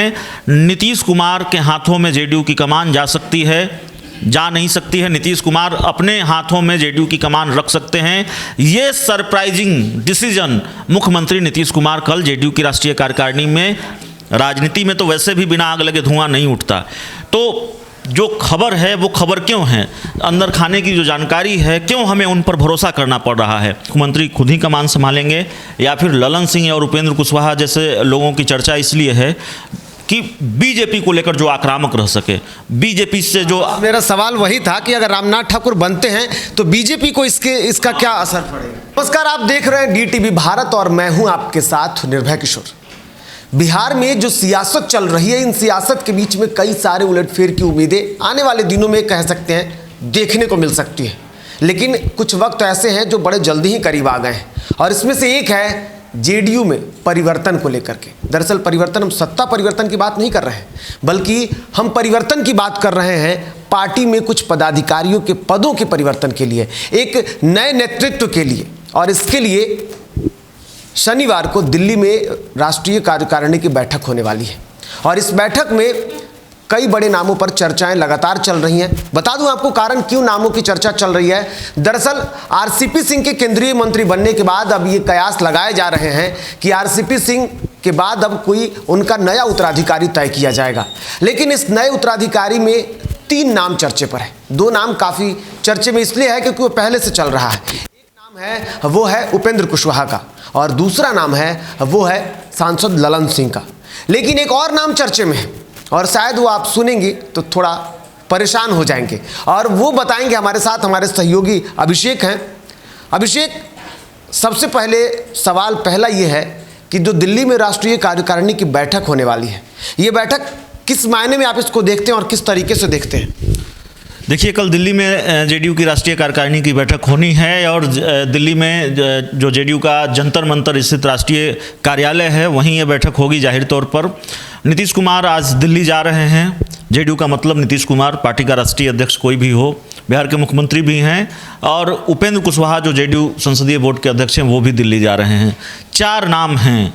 हैं नीतीश कुमार के हाथों में जेडीयू की कमान जा सकती है, जा नहीं सकती है। नीतीश कुमार अपने हाथों में जेडीयू की कमान रख सकते हैं। ये सरप्राइजिंग डिसीजन मुख्यमंत्री नीतीश कुमार कल जेडीयू की राष्ट्रीय कार्यकारिणी में, राजनीति में तो वैसे भी बिना आग लगे धुआं नहीं उठता, तो जो खबर है वो खबर क्यों है, अंदर खाने की जो जानकारी है, क्यों हमें उन पर भरोसा करना पड़ रहा है। मुख्यमंत्री खुद ही कमान संभालेंगे या फिर ललन सिंह और उपेंद्र कुशवाहा जैसे लोगों की चर्चा इसलिए है कि बीजेपी को लेकर जो आक्रामक रह सके, बीजेपी से जो। मेरा सवाल वही था कि अगर रामनाथ ठाकुर बनते हैं तो बीजेपी को इसका क्या असर पड़ेगा। नमस्कार, आप देख रहे हैं डीटीवी भारत और मैं हूं आपके साथ निर्भय किशोर। बिहार में जो सियासत चल रही है, इन सियासत के बीच में कई सारे उलटफेर की उम्मीदें आने वाले दिनों में कह सकते हैं देखने को मिल सकती है, लेकिन कुछ वक्त ऐसे हैं जो बड़े जल्दी ही करीब आ गए हैं और इसमें से एक है जेडीयू में परिवर्तन को लेकर के। दरअसल परिवर्तन, हम सत्ता परिवर्तन की बात नहीं कर रहे हैं, बल्कि हम परिवर्तन की बात कर रहे हैं पार्टी में कुछ पदाधिकारियों के पदों के परिवर्तन के लिए, एक नए नेतृत्व के लिए। और इसके लिए शनिवार को दिल्ली में राष्ट्रीय कार्यकारिणी की बैठक होने वाली है और इस बैठक में कई बड़े नामों पर चर्चाएं लगातार चल रही हैं। बता दूं आपको कारण क्यों नामों की चर्चा चल रही है। दरअसल आरसीपी सिंह के केंद्रीय मंत्री बनने के बाद अब ये कयास लगाए जा रहे हैं कि आरसीपी सिंह के बाद अब कोई उनका नया उत्तराधिकारी तय किया जाएगा, लेकिन इस नए उत्तराधिकारी में 3 नाम चर्चे पर है। 2 नाम काफ़ी चर्चे में इसलिए है क्योंकि वो पहले से चल रहा है। एक नाम है वो है उपेंद्र कुशवाहा का और दूसरा नाम है वो है सांसद ललन सिंह का। लेकिन एक और नाम चर्चे में है और शायद वो आप सुनेंगे तो थोड़ा परेशान हो जाएंगे और वो बताएंगे हमारे साथ हमारे सहयोगी अभिषेक हैं। अभिषेक, सबसे पहले सवाल पहला ये है कि जो दिल्ली में राष्ट्रीय कार्यकारिणी की बैठक होने वाली है, ये बैठक किस मायने में आप इसको देखते हैं और किस तरीके से देखते हैं। देखिए, कल दिल्ली में जेडीयू की राष्ट्रीय कार्यकारिणी की बैठक होनी है और दिल्ली में जो जेडीयू का जंतर मंतर स्थित राष्ट्रीय कार्यालय है वहीं ये बैठक होगी। जाहिर तौर पर नीतीश कुमार आज दिल्ली जा रहे हैं। जेडीयू का मतलब नीतीश कुमार, पार्टी का राष्ट्रीय अध्यक्ष कोई भी हो, बिहार के मुख्यमंत्री भी हैं और उपेंद्र कुशवाहा जो जेडीयू संसदीय बोर्ड के अध्यक्ष हैं वो भी दिल्ली जा रहे हैं। 4 नाम हैं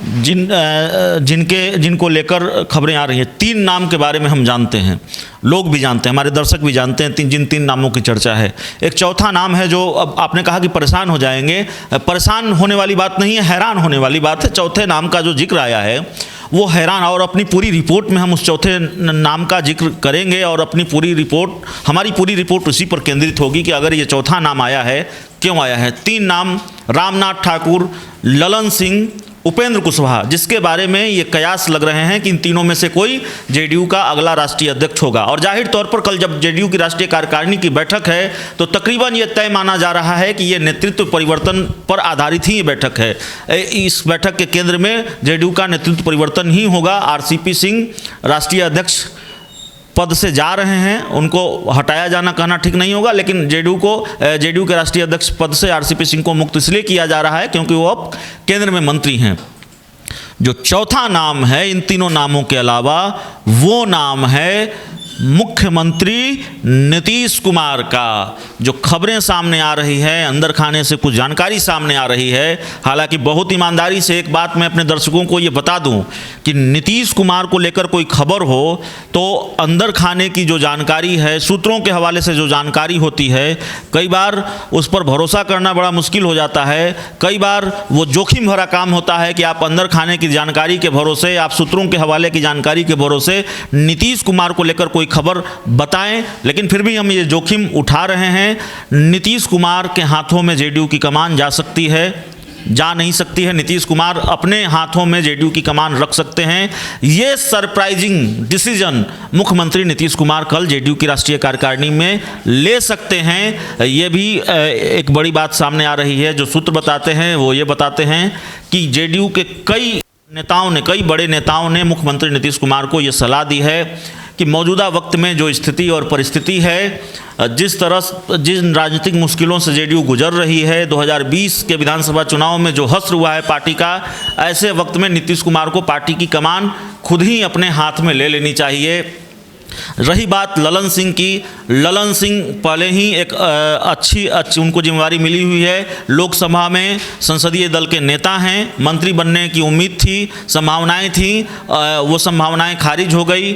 जिनको लेकर खबरें आ रही हैं। 3 नाम के बारे में हम जानते हैं, लोग भी जानते हैं, हमारे दर्शक भी जानते हैं जिन 3 नामों की चर्चा है। एक चौथा नाम है जो, अब आपने कहा कि परेशान हो जाएंगे, परेशान होने वाली बात नहीं है, हैरान होने वाली बात है। चौथे नाम का जो जिक्र आया है वो हैरान, और अपनी पूरी रिपोर्ट में हम उस चौथे नाम का जिक्र करेंगे और अपनी पूरी रिपोर्ट, हमारी पूरी रिपोर्ट उसी पर केंद्रित होगी कि अगर ये चौथा नाम आया है क्यों आया है। 3 नाम, रामनाथ ठाकुर, ललन सिंह, उपेंद्र कुशवाहा, जिसके बारे में ये कयास लग रहे हैं कि इन तीनों में से कोई जेडीयू का अगला राष्ट्रीय अध्यक्ष होगा। और जाहिर तौर पर कल जब जेडीयू की राष्ट्रीय कार्यकारिणी की बैठक है तो तकरीबन ये तय माना जा रहा है कि ये नेतृत्व परिवर्तन पर आधारित ही ये बैठक है। इस बैठक के केंद्र में जेडीयू का नेतृत्व परिवर्तन ही होगा। आरसीपी सिंह राष्ट्रीय अध्यक्ष पद से जा रहे हैं, उनको हटाया जाना कहना ठीक नहीं होगा, लेकिन जेडीयू के राष्ट्रीय अध्यक्ष पद से आरसीपी सिंह को मुक्त इसलिए किया जा रहा है क्योंकि वो अब केंद्र में मंत्री हैं। जो चौथा नाम है इन तीनों नामों के अलावा, वो नाम है मुख्यमंत्री नीतीश कुमार का। जो खबरें सामने आ रही है, अंदर खाने से कुछ जानकारी सामने आ रही है। हालांकि बहुत ईमानदारी से एक बात मैं अपने दर्शकों को ये बता दूं कि नीतीश कुमार को लेकर कोई खबर हो तो अंदर खाने की जो जानकारी है, सूत्रों के हवाले से जो जानकारी होती है, कई बार उस पर भरोसा करना बड़ा मुश्किल हो जाता है। कई बार वो जोखिम भरा काम होता है कि आप अंदर खाने की जानकारी के भरोसे, आप सूत्रों के हवाले की जानकारी के भरोसे नीतीश कुमार को लेकर कोई खबर बताएं, लेकिन फिर भी हम ये जोखिम उठा रहे हैं। नीतीश कुमार के हाथों में जेडीयू की कमान जा सकती है, जा नहीं सकती है। नीतीश कुमार अपने हाथों में जेडीयू की कमान रख सकते हैं। ये सरप्राइजिंग डिसीजन मुख्यमंत्री नीतीश कुमार कल जेडीयू की राष्ट्रीय कार्यकारिणी में ले सकते हैं। ये भी एक बड़ी बात सामने आ रही है। जो सूत्र बताते हैं वो ये बताते हैं कि जेडीयू के कई बड़े नेताओं ने मुख्यमंत्री नीतीश कुमार को ये सलाह दी है कि मौजूदा वक्त में जो स्थिति और परिस्थिति है, जिन राजनीतिक मुश्किलों से जेडीयू गुजर रही है, 2020 के विधानसभा चुनाव में जो हश्र हुआ है पार्टी का, ऐसे वक्त में नीतीश कुमार को पार्टी की कमान खुद ही अपने हाथ में ले लेनी चाहिए। रही बात ललन सिंह की, ललन सिंह पहले ही एक अच्छी उनको जिम्मेदारी मिली हुई है, लोकसभा में संसदीय दल के नेता हैं, मंत्री बनने की उम्मीद थी, संभावनाएं थी, वो संभावनाएं खारिज हो गई।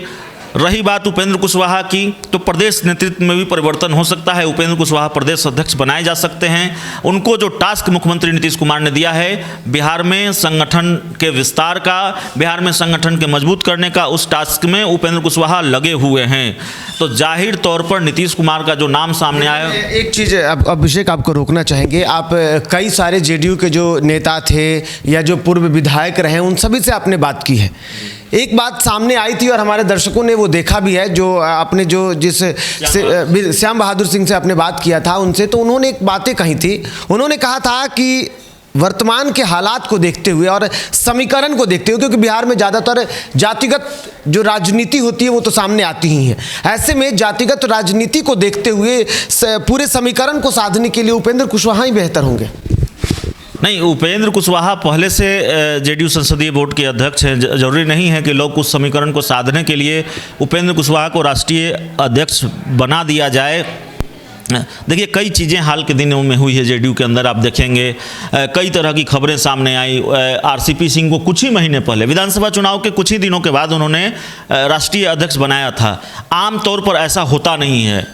रही बात उपेंद्र कुशवाहा की, तो प्रदेश नेतृत्व में भी परिवर्तन हो सकता है, उपेंद्र कुशवाहा प्रदेश अध्यक्ष बनाए जा सकते हैं। उनको जो टास्क मुख्यमंत्री नीतीश कुमार ने दिया है बिहार में संगठन के विस्तार का, बिहार में संगठन के मजबूत करने का, उस टास्क में उपेंद्र कुशवाहा लगे हुए हैं। तो जाहिर तौर पर नीतीश कुमार का जो नाम सामने आया। एक चीज़ अभिषेक आपको रोकना चाहेंगे, आप कई सारे जेडीयू के जो नेता थे या जो पूर्व विधायक रहे उन सभी से आपने बात की है। एक बात सामने आई थी और हमारे दर्शकों ने वो देखा भी है, जो आपने श्याम बहादुर सिंह से आपने बात किया था उनसे, तो उन्होंने एक बातें कही थी। उन्होंने कहा था कि वर्तमान के हालात को देखते हुए और समीकरण को देखते हुए, क्योंकि बिहार में ज़्यादातर जातिगत जो राजनीति होती है वो तो सामने आती ही है, ऐसे में जातिगत राजनीति को देखते हुए पूरे समीकरण को साधने के लिए उपेंद्र कुशवाहा ही बेहतर होंगे। नहीं, उपेंद्र कुशवाहा पहले से जेडीयू संसदीय बोर्ड के अध्यक्ष हैं। जरूरी नहीं है कि लोग उस समीकरण को साधने के लिए उपेंद्र कुशवाहा को राष्ट्रीय अध्यक्ष बना दिया जाए। देखिए, कई चीज़ें हाल के दिनों में हुई है जेडीयू के अंदर, आप देखेंगे कई तरह की खबरें सामने आई। आरसीपी सिंह को कुछ ही महीने पहले विधानसभा चुनाव के कुछ ही दिनों के बाद उन्होंने राष्ट्रीय अध्यक्ष बनाया था। आमतौर पर ऐसा होता नहीं है,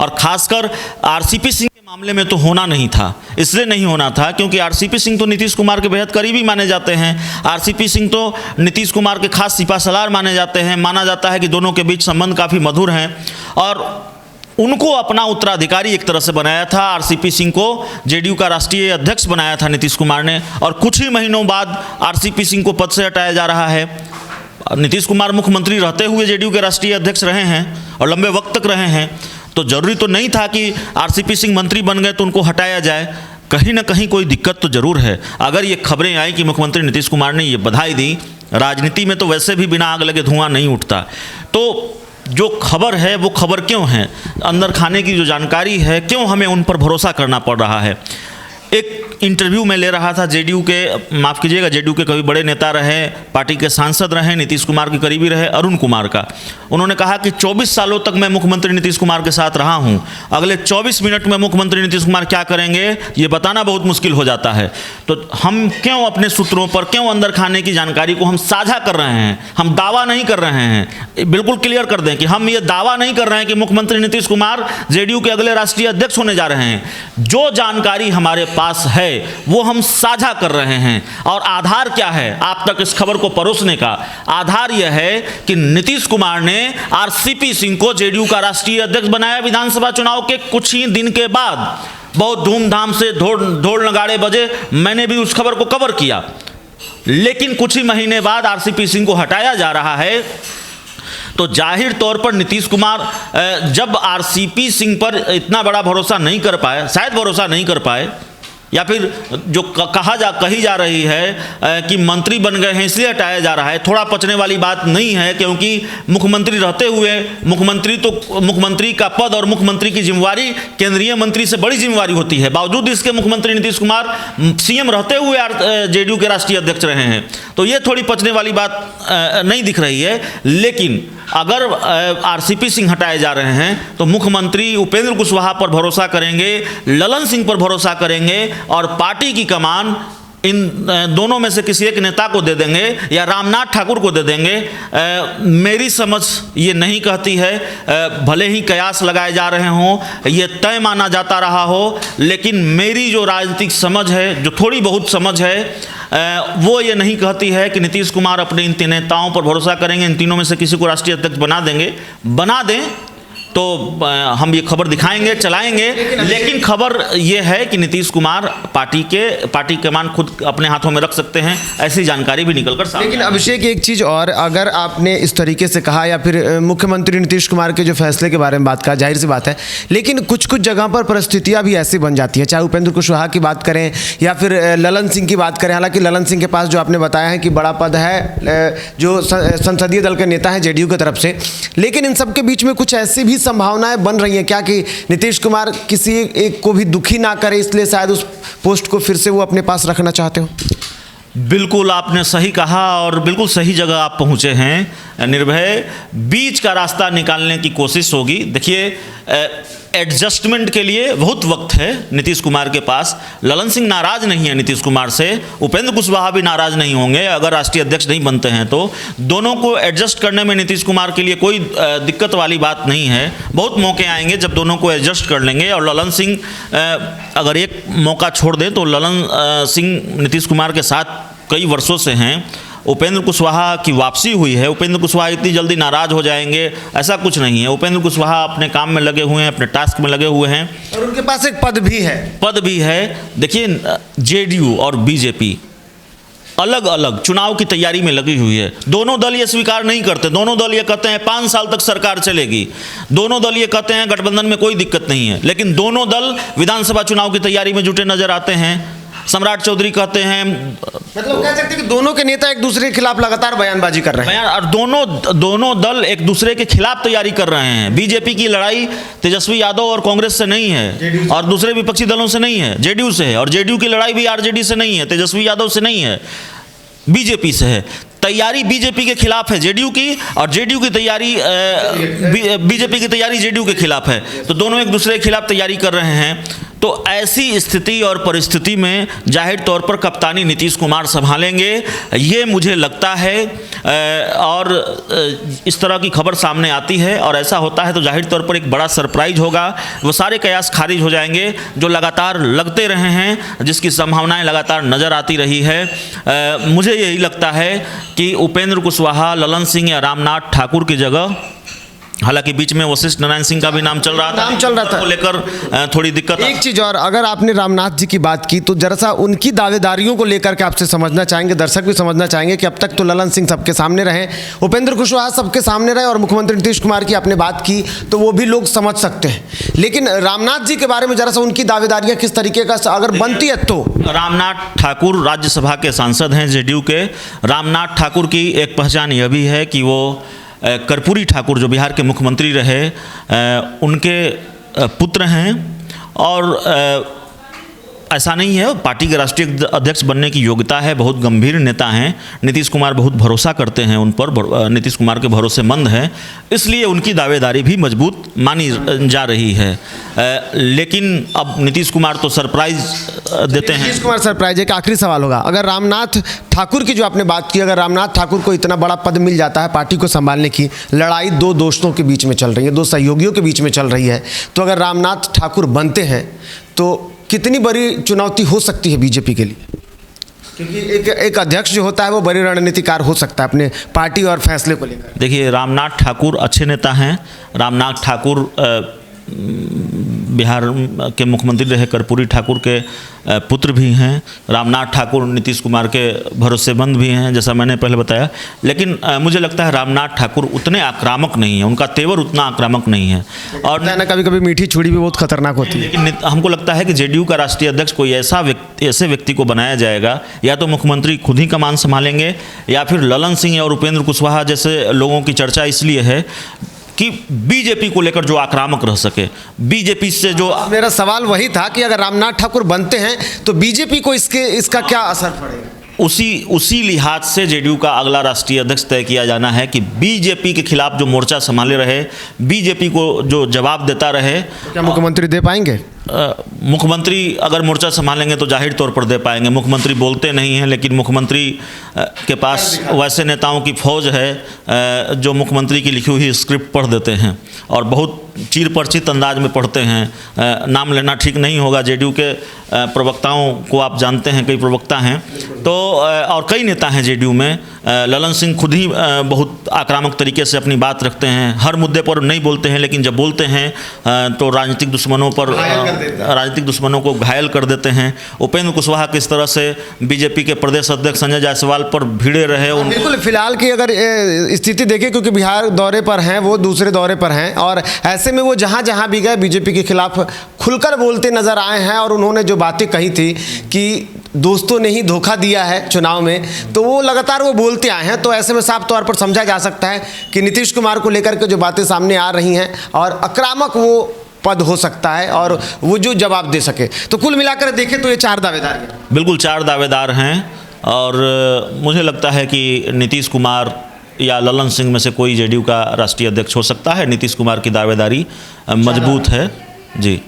और खासकर आरसीपी सिंह के मामले में तो होना नहीं था। इसलिए नहीं होना था क्योंकि आरसीपी सिंह तो नीतीश कुमार के बेहद करीबी माने जाते हैं। आरसीपी सिंह तो नीतीश कुमार के खास सिपहसालार माने जाते हैं। माना जाता है कि दोनों के बीच संबंध काफ़ी मधुर हैं, और उनको अपना उत्तराधिकारी एक तरह से बनाया था। आरसीपी सिंह को जेडीयू का राष्ट्रीय अध्यक्ष बनाया था नीतीश कुमार ने, और कुछ ही महीनों बाद आरसीपी सिंह को पद से हटाया जा रहा है। नीतीश कुमार मुख्यमंत्री रहते हुए जेडीयू के राष्ट्रीय अध्यक्ष रहे हैं और लंबे वक्त तक रहे हैं, तो जरूरी तो नहीं था कि आरसीपी सिंह मंत्री बन गए तो उनको हटाया जाए। कहीं ना कहीं कोई दिक्कत तो जरूर है। अगर ये खबरें आई कि मुख्यमंत्री नीतीश कुमार ने ये बधाई दी, राजनीति में तो वैसे भी बिना आग लगे धुआं नहीं उठता, तो जो खबर है वो खबर क्यों है, अंदर खाने की जो जानकारी है, क्यों हमें उन पर भरोसा करना पड़ रहा है। एक इंटरव्यू में ले रहा था जेडीयू के, माफ़ कीजिएगा, जेडीयू के कभी बड़े नेता रहे, पार्टी के सांसद रहे, नीतीश कुमार के करीबी रहे, अरुण कुमार का। उन्होंने कहा कि 24 सालों तक मैं मुख्यमंत्री नीतीश कुमार के साथ रहा हूं, अगले 24 मिनट में मुख्यमंत्री नीतीश कुमार क्या करेंगे ये बताना बहुत मुश्किल हो जाता है। तो हम क्यों अपने सूत्रों पर, क्यों अंदर खाने की जानकारी को हम साझा कर रहे हैं? हम दावा नहीं कर रहे हैं, बिल्कुल क्लियर कर दें कि हम ये दावा नहीं कर रहे हैं कि मुख्यमंत्री नीतीश कुमार जेडीयू के अगले राष्ट्रीय अध्यक्ष होने जा रहे हैं। जो जानकारी हमारे पास है वो हम साझा कर रहे हैं। और आधार क्या है आप तक इस खबर को परोसने का? आधार यह है कि नीतीश कुमार ने आरसीपी सिंह को जेडीयू का राष्ट्रीय अध्यक्ष बनाया विधानसभा चुनाव के कुछ ही दिन के बाद। बहुत धूमधाम से ढोल नगाड़े बजे, मैंने भी उस खबर को कवर किया। लेकिन कुछ ही महीने बाद आरसीपी सिंह को हटाया जा रहा है, तो जाहिर तौर पर नीतीश कुमार जब आरसीपी सिंह पर इतना बड़ा भरोसा नहीं कर पाए, शायद भरोसा नहीं कर पाए, या फिर जो कही जा रही है कि मंत्री बन गए हैं इसलिए हटाया जा रहा है, थोड़ा पचने वाली बात नहीं है। क्योंकि मुख्यमंत्री रहते हुए मुख्यमंत्री का पद और मुख्यमंत्री की जिम्मेवारी केंद्रीय मंत्री से बड़ी जिम्मेवारी होती है। बावजूद इसके मुख्यमंत्री नीतीश कुमार सीएम रहते हुए जेडीयू के राष्ट्रीय अध्यक्ष रहे हैं, तो ये थोड़ी पचने वाली बात नहीं दिख रही है। लेकिन अगर आरसीपी सिंह हटाए जा रहे हैं तो मुख्यमंत्री उपेंद्र कुशवाहा पर भरोसा करेंगे, ललन सिंह पर भरोसा करेंगे, और पार्टी की कमान इन दोनों में से किसी एक नेता को दे देंगे या रामनाथ ठाकुर को दे देंगे। मेरी समझ ये नहीं कहती है, भले ही कयास लगाए जा रहे हों, ये तय माना जाता रहा हो, लेकिन मेरी जो राजनीतिक समझ है, जो थोड़ी बहुत समझ है, वो ये नहीं कहती है कि नीतीश कुमार अपने इन तीन नेताओं पर भरोसा करेंगे, इन तीनों में से किसी को राष्ट्रीय अध्यक्ष बना देंगे। बना दें तो हम ये खबर दिखाएंगे, चलाएंगे, लेकिन खबर ये है कि नीतीश कुमार पार्टी कमान खुद अपने हाथों में रख सकते हैं, ऐसी जानकारी भी निकल कर सामने। लेकिन अभिषेक, एक चीज़ और, अगर आपने इस तरीके से कहा या फिर मुख्यमंत्री नीतीश कुमार के जो फैसले के बारे में बात कहा, जाहिर सी बात है, लेकिन कुछ जगह पर परिस्थितियाँ भी ऐसी बन जाती हैं, चाहे उपेंद्र कुशवाहा की बात करें या फिर ललन सिंह की बात करें। हालांकि ललन सिंह के पास जो आपने बताया है कि बड़ा पद है, जो संसदीय दल के नेता हैं जेडीयू की तरफ से, लेकिन इन सब के बीच में कुछ ऐसी भी संभावनाएं बन रही हैं क्या कि नीतीश कुमार किसी एक को भी दुखी ना करे, इसलिए शायद उस पोस्ट को फिर से वो अपने पास रखना चाहते हो? बिल्कुल आपने सही कहा और बिल्कुल सही जगह आप पहुंचे हैं। निर्भय बीच का रास्ता निकालने की कोशिश होगी। देखिए, एडजस्टमेंट के लिए बहुत वक्त है नीतीश कुमार के पास। ललन सिंह नाराज नहीं है नीतीश कुमार से, उपेंद्र कुशवाहा भी नाराज नहीं होंगे अगर राष्ट्रीय अध्यक्ष नहीं बनते हैं तो। दोनों को एडजस्ट करने में नीतीश कुमार के लिए कोई दिक्कत वाली बात नहीं है। बहुत मौके आएंगे जब दोनों को एडजस्ट कर लेंगे। और ललन सिंह अगर एक मौका छोड़ दें तो ललन सिंह नीतीश कुमार के साथ कई वर्षों से हैं। उपेंद्र कुशवाहा की वापसी हुई है। उपेंद्र कुशवाहा इतनी जल्दी नाराज हो जाएंगे ऐसा कुछ नहीं है। उपेंद्र कुशवाहा अपने काम में लगे हुए हैं, अपने टास्क में लगे हुए हैं और उनके पास एक पद भी है। देखिए, जेडीयू और बीजेपी अलग अलग चुनाव की तैयारी में लगी हुई है। दोनों दल ये स्वीकार नहीं करते। दोनों दल ये कहते हैं 5 साल तक सरकार चलेगी। दोनों दल ये कहते हैं गठबंधन में कोई दिक्कत नहीं है। लेकिन दोनों दल विधानसभा चुनाव की तैयारी में जुटे नजर आते हैं। सम्राट चौधरी कहते हैं, मतलब कह सकते हैं कि दोनों के नेता एक दूसरे के खिलाफ लगातार बयानबाजी कर रहे हैं और दोनों दल एक दूसरे के खिलाफ तैयारी कर रहे हैं। बीजेपी की लड़ाई तेजस्वी यादव और कांग्रेस से नहीं है और दूसरे विपक्षी दलों से नहीं है, जेडीयू से है। और जेडीयू की लड़ाई भी आरजेडी से नहीं है, तेजस्वी यादव से नहीं है, बीजेपी से है। तैयारी बीजेपी के खिलाफ है जेडीयू की, और जेडीयू की तैयारी बीजेपी की तैयारी जेडीयू के खिलाफ है। तो दोनों एक दूसरे के खिलाफ तैयारी कर रहे हैं। तो ऐसी स्थिति और परिस्थिति में जाहिर तौर पर कप्तानी नीतीश कुमार संभालेंगे, ये मुझे लगता है। और इस तरह की खबर सामने आती है और ऐसा होता है तो जाहिर तौर पर एक बड़ा सरप्राइज होगा। वो सारे कयास खारिज हो जाएंगे जो लगातार लगते रहे हैं, जिसकी संभावनाएं लगातार नज़र आती रही है। मुझे यही लगता है कि उपेंद्र कुशवाहा, ललन सिंह या रामनाथ ठाकुर की जगह, हालांकि बीच में वशिष्ठ नारायण सिंह का भी नाम चल रहा था, को लेकर थोड़ी दिक्कत। एक चीज़ और, अगर आपने रामनाथ जी की बात की तो जरा सा उनकी दावेदारियों को लेकर के आपसे समझना चाहेंगे, दर्शक भी समझना चाहेंगे कि अब तक तो ललन सिंह सबके सामने रहे, उपेंद्र कुशवाहा सबके सामने रहे और मुख्यमंत्री नीतीश कुमार की आपने बात की तो वो भी लोग समझ सकते हैं। लेकिन रामनाथ जी के बारे में जरा सा उनकी दावेदारियाँ किस तरीके का अगर बनती है तो? रामनाथ ठाकुर राज्यसभा के सांसद हैं जेडीयू के। रामनाथ ठाकुर की एक पहचान यह भी है कि वो कर्पूरी ठाकुर जो बिहार के मुख्यमंत्री रहे उनके पुत्र हैं। और ऐसा नहीं है, पार्टी के राष्ट्रीय अध्यक्ष बनने की योग्यता है, बहुत गंभीर नेता हैं। नीतीश कुमार बहुत भरोसा करते हैं उन पर, नीतीश कुमार के भरोसेमंद हैं, इसलिए उनकी दावेदारी भी मजबूत मानी जा रही है। लेकिन अब नीतीश कुमार तो सरप्राइज देते हैं। नीतीश कुमार सरप्राइज। एक आखिरी सवाल होगा, अगर रामनाथ ठाकुर की जो आपने बात की, अगर रामनाथ ठाकुर को इतना बड़ा पद मिल जाता है पार्टी को संभालने की, लड़ाई दो दोस्तों के बीच में चल रही है, दो सहयोगियों के बीच में चल रही है, तो अगर रामनाथ ठाकुर बनते हैं तो कितनी बड़ी चुनौती हो सकती है बीजेपी के लिए? क्योंकि एक अध्यक्ष जो होता है वो बड़ी रणनीतिकार हो सकता है अपने पार्टी और फैसले को लेकर। देखिए, रामनाथ ठाकुर अच्छे नेता हैं। रामनाथ ठाकुर बिहार के मुख्यमंत्री रहे कर्पूरी ठाकुर के पुत्र भी हैं। रामनाथ ठाकुर नीतीश कुमार के भरोसेमंद भी हैं, जैसा मैंने पहले बताया। लेकिन मुझे लगता है रामनाथ ठाकुर उतने आक्रामक नहीं है, उनका तेवर उतना आक्रामक नहीं है। और ना कभी कभी मीठी छुरी भी बहुत खतरनाक होती है। लेकिन हमको लगता है कि जेडीयू का राष्ट्रीय अध्यक्ष कोई ऐसे व्यक्ति को बनाया जाएगा, या तो मुख्यमंत्री खुद ही कमान संभालेंगे, या फिर ललन सिंह और उपेंद्र कुशवाहा जैसे लोगों की चर्चा इसलिए है कि बीजेपी को लेकर जो आक्रामक रह सके। बीजेपी से जो, मेरा सवाल वही था कि अगर रामनाथ ठाकुर बनते हैं तो बीजेपी को इसका क्या असर पड़ेगा? उसी लिहाज से जेडीयू का अगला राष्ट्रीय अध्यक्ष तय किया जाना है कि बीजेपी के खिलाफ जो मोर्चा संभाले रहे, बीजेपी को जो जवाब देता रहे। क्या मुख्यमंत्री दे पाएंगे? मुख्यमंत्री अगर मोर्चा संभालेंगे तो जाहिर तौर पर दे पाएंगे। मुख्यमंत्री बोलते नहीं हैं, लेकिन मुख्यमंत्री के पास वैसे नेताओं की फौज है जो मुख्यमंत्री की लिखी हुई स्क्रिप्ट पढ़ देते हैं और बहुत चीर परिचित अंदाज में पढ़ते हैं। नाम लेना ठीक नहीं होगा, जेडीयू के प्रवक्ताओं को आप जानते हैं, कई प्रवक्ता हैं तो, और कई नेता हैं जेडीयू में। ललन सिंह खुद ही बहुत आक्रामक तरीके से अपनी बात रखते हैं, हर मुद्दे पर नहीं बोलते हैं, लेकिन जब बोलते हैं तो राजनीतिक दुश्मनों को घायल कर देते हैं। उपेंद्र कुशवाहा किस तरह से बीजेपी के प्रदेश अध्यक्ष संजय जायसवाल पर भिड़े रहे। बिल्कुल, फिलहाल की अगर स्थिति देखें, क्योंकि बिहार दौरे पर हैं, वो दूसरे दौरे पर हैं, और ऐसे में वो जहाँ जहाँ भी गए बीजेपी के खिलाफ खुलकर बोलते नजर आए हैं। और उन्होंने जो बातें कही थी कि दोस्तों ने ही धोखा दिया है चुनाव में, तो वो लगातार वो बोलते आए हैं। तो ऐसे में साफ तौर पर समझा जा सकता है कि नीतीश कुमार को लेकर के जो बातें सामने आ रही हैं और आक्रामक वो पद हो सकता है और वो जो जवाब दे सके। तो कुल मिलाकर देखें तो ये 4 दावेदार हैं। बिल्कुल 4 दावेदार हैं। और मुझे लगता है कि नीतीश कुमार या ललन सिंह में से कोई जेडीयू का राष्ट्रीय अध्यक्ष हो सकता है। नीतीश कुमार की दावेदारी मजबूत है जी।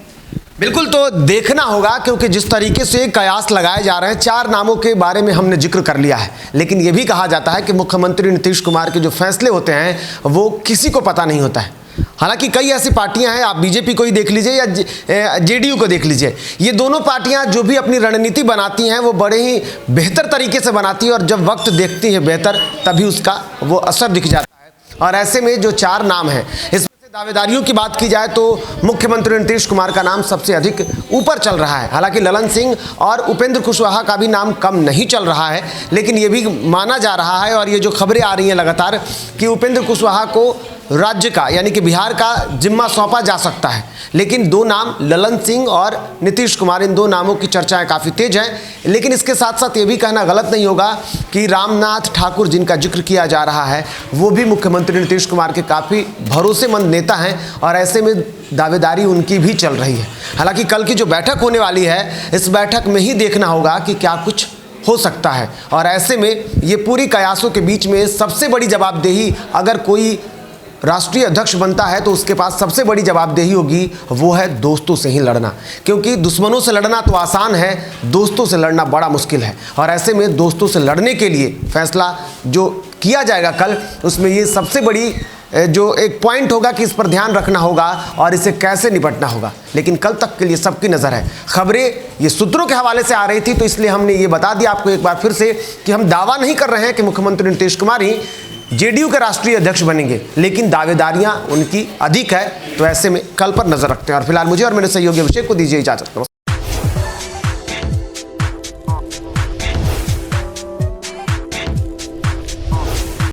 बिल्कुल, तो देखना होगा, क्योंकि जिस तरीके से कयास लगाए जा रहे हैं, 4 नामों के बारे में हमने जिक्र कर लिया है, लेकिन यह भी कहा जाता है कि मुख्यमंत्री नीतीश कुमार के जो फैसले होते हैं वो किसी को पता नहीं होता है। हालांकि कई ऐसी पार्टियां हैं, आप बीजेपी को ही देख लीजिए या जेडीयू को देख लीजिए, ये दोनों पार्टियां जो भी अपनी रणनीति बनाती हैं वो बड़े ही बेहतर तरीके से बनाती हैं, और जब वक्त देखती है बेहतर तभी उसका वो असर दिख जाता है। और ऐसे में जो 4 नाम हैं, इसमें से दावेदारियों की बात की जाए तो मुख्यमंत्री नीतीश कुमार का नाम सबसे अधिक ऊपर चल रहा है। हालांकि ललन सिंह और उपेंद्र कुशवाहा का भी नाम कम नहीं चल रहा है, लेकिन ये भी माना जा रहा है और ये जो खबरें आ रही हैं लगातार कि उपेंद्र कुशवाहा को राज्य का यानी कि बिहार का जिम्मा सौंपा जा सकता है। लेकिन 2 नाम ललन सिंह और नीतीश कुमार, इन 2 नामों की चर्चाएं काफ़ी तेज हैं। लेकिन इसके साथ साथ ये भी कहना गलत नहीं होगा कि रामनाथ ठाकुर, जिनका जिक्र किया जा रहा है, वो भी मुख्यमंत्री नीतीश कुमार के काफ़ी भरोसेमंद नेता हैं और ऐसे में दावेदारी उनकी भी चल रही है। हालांकि कल की जो बैठक होने वाली है, इस बैठक में ही देखना होगा कि क्या कुछ हो सकता है। और ऐसे में ये पूरी कयासों के बीच में सबसे बड़ी जवाबदेही, अगर कोई राष्ट्रीय अध्यक्ष बनता है तो उसके पास सबसे बड़ी जवाबदेही होगी, वो है दोस्तों से ही लड़ना। क्योंकि दुश्मनों से लड़ना तो आसान है, दोस्तों से लड़ना बड़ा मुश्किल है। और ऐसे में दोस्तों से लड़ने के लिए फैसला जो किया जाएगा कल, उसमें ये सबसे बड़ी जो एक पॉइंट होगा कि इस पर ध्यान रखना होगा और इसे कैसे निपटना होगा। लेकिन कल तक के लिए सबकी नज़र है। खबरें ये सूत्रों के हवाले से आ रही थी, तो इसलिए हमने ये बता दिया आपको एक बार फिर से कि हम दावा नहीं कर रहे हैं कि मुख्यमंत्री नीतीश कुमार ही जेडीयू के राष्ट्रीय अध्यक्ष बनेंगे, लेकिन दावेदारियां उनकी अधिक है। तो ऐसे में कल पर नजर रखते हैं। और फिलहाल मुझे और मेरे सहयोगी अभिषेक को दीजिए इजाजत।